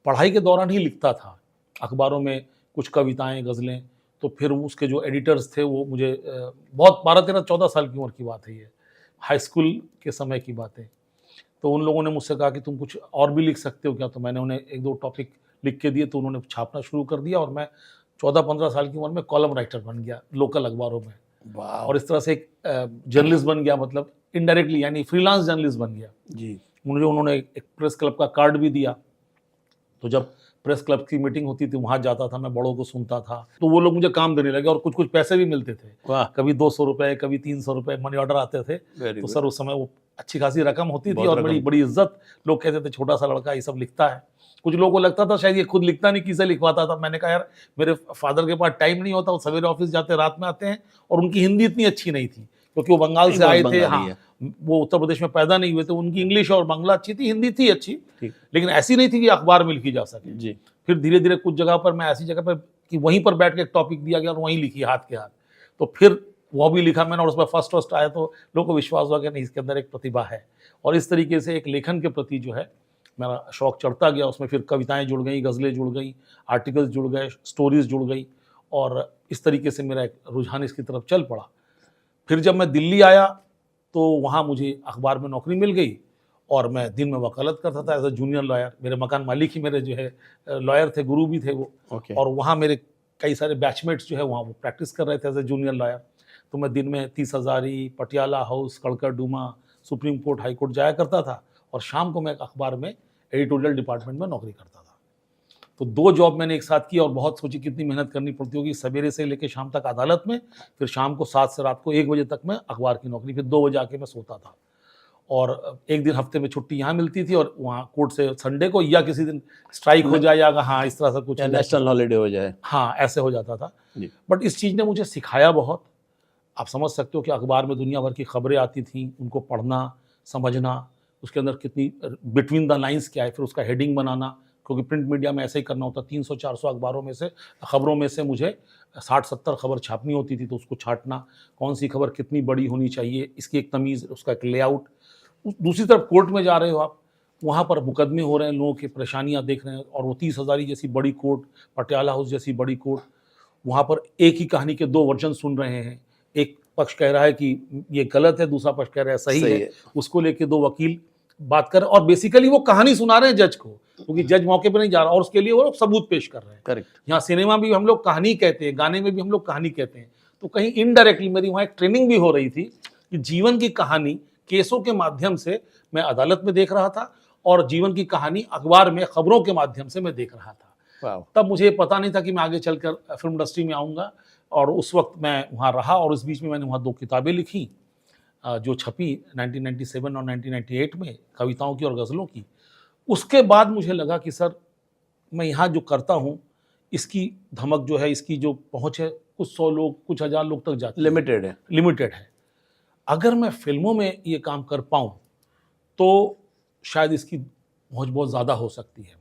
पढ़ाई के दौरान ही लिखता था, अखबारों में कुछ कविताएँ, गज़लें। तो फिर उसके जो एडिटर्स थे वो मुझे बहुत 12, 13, 14 साल की उम्र की बात है ये, हाई स्कूल के समय की बात है। तो उन लोगों ने मुझसे कहा कि तुम कुछ और भी लिख सकते हो क्या? तो मैंने उन्हें 1-2 टॉपिक लिख के दिए, तो उन्होंने छापना शुरू कर दिया और मैं 14-15 साल की उम्र में कॉलम राइटर बन गया लोकल अखबारों में। वाह! और इस तरह से एक जर्नलिस्ट बन गया, मतलब इनडायरेक्टली, यानी फ्रीलांस जर्नलिस्ट बन गया। जी। मुझे उन्होंने एक प्रेस क्लब का कार्ड भी दिया। तो जब प्रेस क्लब की मीटिंग होती थी वहाँ जाता था, मैं बड़ों को सुनता था, तो वो लोग मुझे काम देने लगे और कुछ-कुछ पैसे भी मिलते थे। वाह! कभी ₹200, कभी ₹300 मनी ऑर्डर आते थे। वेरी तो गुड। सर उस समय वो अच्छी खासी रकम होती थी बहुत और रकम। बड़ी बड़ी इज़्ज़त, लोग कहते थे छोटा-सा लड़का ये सब लिखता है। कुछ लोगों को लगता था शायद ये खुद लिखता नहीं, किसे लिखवाता था। मैंने कहा यार मेरे फादर के पास टाइम नहीं होता, वो सवेरे ऑफ़िस जाते हैं, रात में आते हैं, और उनकी हिंदी इतनी अच्छी नहीं थी, क्योंकि वो बंगाल नहीं, से वो आए थे। बंगाली हाँ, है। वो उत्तर प्रदेश में पैदा नहीं हुए थे, उनकी इंग्लिश और बांग्ला अच्छी थी, हिंदी थी अच्छी, ठीक। लेकिन ऐसी नहीं थी कि अखबार में लिखी जा सके। जी। फिर धीरे-धीरे कुछ जगह पर मैं ऐसी जगह पर कि वहीं पर बैठ के एक टॉपिक दिया गया और वहीं लिखी हाथ के हाथ। तो फिर वो भी लिखा मैंने और उसमें फर्स्ट आया, तो लोगों को विश्वास हुआ कि नहीं, इसके अंदर एक प्रतिभा है। और इस तरीके से एक लेखन के प्रति जो है मेरा शौक चढ़ता गया। उसमें फिर कविताएँ जुड़ गई, गज़लें जुड़ गई, आर्टिकल्स जुड़ गए, स्टोरीज़ जुड़ गई, और इस तरीके से मेरा एक रुझान इसकी तरफ चल पड़ा। फिर जब मैं दिल्ली आया तो वहाँ मुझे अखबार में नौकरी मिल गई और मैं दिन में वकालत करता था एज़ अ जूनियर लॉयर। मेरे मकान मालिक ही मेरे जो है लॉयर थे, गुरु भी थे वो। ओके। और वहाँ मेरे कई सारे बैचमेट्स जो है वहाँ वो प्रैक्टिस कर रहे थे एज़ अ जूनियर लॉयर। तो मैं दिन में 30 Hazari, Patiala house, कड़कड़ Duma, supreme court, high court जाया करता था, और शाम को मैं एक अखबार में एडिटोरियल डिपार्टमेंट में नौकरी करता था। तो 2 जॉब मैंने एक साथ की और बहुत सोची कितनी मेहनत करनी पड़ती होगी, सवेरे से लेके शाम तक अदालत में, फिर शाम को 7 से रात को 1 बजे तक मैं अखबार की नौकरी, फिर 2 बजे आके मैं सोता था। और 1 दिन हफ्ते में छुट्टी यहाँ मिलती थी और वहाँ कोर्ट से संडे को, या किसी दिन स्ट्राइक हो जाए या हाँ, इस तरह से कुछ या हो जाए। नेशनल हॉलिडे हो जाए। हाँ, ऐसे हो जाता था। जी। बट इस चीज़ ने मुझे सिखाया बहुत। आप समझ सकते हो कि अखबार में दुनिया भर की खबरें आती थीं, उनको पढ़ना, समझना, उसके अंदर कितनी बिटवीन द लाइन्स क्या है, फिर उसका हेडिंग बनाना, क्योंकि प्रिंट मीडिया में ऐसे ही करना होता। 300-400 अखबारों में से, खबरों में से मुझे 60-70 खबर छापनी होती थी, तो उसको छाँटना, कौन-सी खबर कितनी बड़ी होनी चाहिए, इसकी एक तमीज़, उसका एक लेआउट। दूसरी तरफ कोर्ट में जा रहे हो आप, वहाँ पर मुकदमे हो रहे हैं, लोगों की परेशानियाँ देख रहे हैं, और वो 30 हज़ारी जैसी बड़ी कोर्ट, पटियाला हाउस जैसी बड़ी कोर्ट, वहाँ पर एक ही कहानी के 2 वर्जन सुन रहे हैं। एक पक्ष कह रहा है कि ये गलत है, दूसरा पक्ष कह रहा है सही है। उसको लेके 2 वकील बात कर रहे हैं, और बेसिकली वो कहानी सुना रहे हैं जज को, क्योंकि जज मौके पे नहीं जा रहा, और उसके लिए वो लोग सबूत पेश कर रहे हैं। करेक्ट। यहाँ सिनेमा भी हम लोग कहानी कहते हैं, गाने में भी हम लोग कहानी कहते हैं। तो कहीं इनडायरेक्टली मेरी वहाँ एक ट्रेनिंग भी हो रही थी कि जीवन की कहानी केसों के माध्यम से मैं अदालत में देख रहा था, और जीवन की कहानी अखबार में खबरों के माध्यम से मैं देख रहा था। वाह! तब मुझे पता नहीं था कि मैं आगे चलकर फिल्म इंडस्ट्री में आऊँगा, और उस वक्त मैं वहाँ रहा, और इस बीच में मैंने वहाँ 2 किताबें लिखी, जो छपी 1997 और 1998 में, कविताओं की और गज़लों की। उसके बाद मुझे लगा कि सर, मैं यहाँ जो करता हूँ, इसकी धमक जो है, इसकी जो पहुँच है, कुछ 100 लोग, कुछ 1000 लोग तक जाती है। लिमिटेड है। लिमिटेड है। अगर मैं फ़िल्मों में ये काम कर पाऊँ, तो शायद इसकी पहुँच बहुत ज़्यादा हो सकती है।